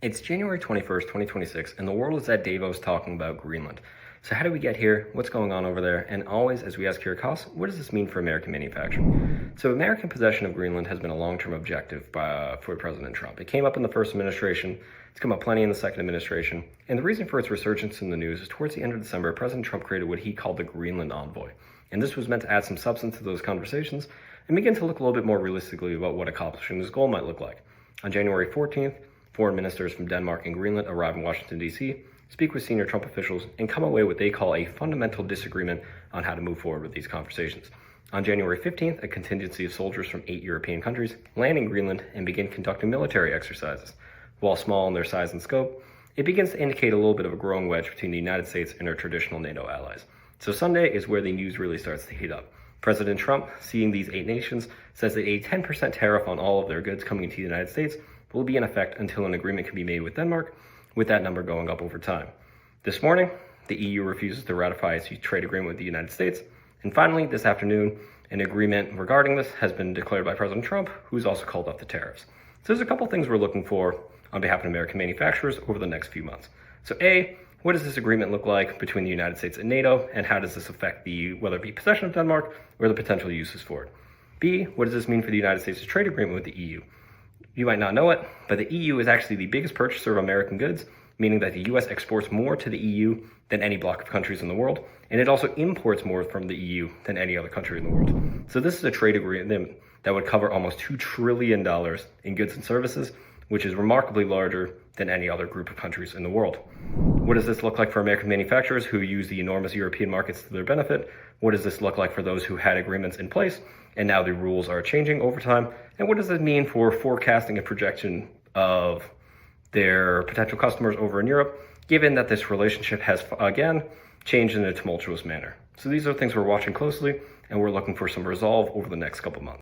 It's January 21st, 2026, and the world is at Davos talking about Greenland. So how did we get here? What's going on over there? And always, as we ask here at COS, what does this mean for American manufacturing? So American possession of Greenland has been a long-term objective for President Trump. It came up in the first administration. It's come up plenty in the second administration. And the reason for its resurgence in the news is towards the end of December, President Trump created what he called the Greenland Envoy. And this was meant to add some substance to those conversations and begin to look a little bit more realistically about what accomplishing this goal might look like. On January 14th, foreign ministers from Denmark and Greenland arrive in Washington, D.C., speak with senior Trump officials, and come away with what they call a fundamental disagreement on how to move forward with these conversations. On January 15th, a contingency of soldiers from 8 European countries land in Greenland and begin conducting military exercises. While small in their size and scope, it begins to indicate a little bit of a growing wedge between the United States and our traditional NATO allies. So Sunday is where the news really starts to heat up. President Trump, seeing these 8 nations, says that a 10% tariff on all of their goods coming into the United States will be in effect until an agreement can be made with Denmark, with that number going up over time. This morning, the EU refuses to ratify its trade agreement with the United States. And finally, this afternoon, an agreement regarding this has been declared by President Trump, who's also called up the tariffs. So there's a couple things we're looking for on behalf of American manufacturers over the next few months. So A, what does this agreement look like between the United States and NATO, and how does this affect whether it be possession of Denmark or the potential uses for it? B, what does this mean for the United States' trade agreement with the EU? You might not know it, but the EU is actually the biggest purchaser of American goods, meaning that the US exports more to the EU than any bloc of countries in the world, and it also imports more from the EU than any other country in the world. So this is a trade agreement that would cover almost $2 trillion in goods and services, which is remarkably larger than any other group of countries in the world. What does this look like for American manufacturers who use the enormous European markets to their benefit? What does this look like for those who had agreements in place and now the rules are changing over time? And what does this mean for forecasting and projection of their potential customers over in Europe, given that this relationship has, again, changed in a tumultuous manner? So these are things we're watching closely, and we're looking for some resolve over the next couple months.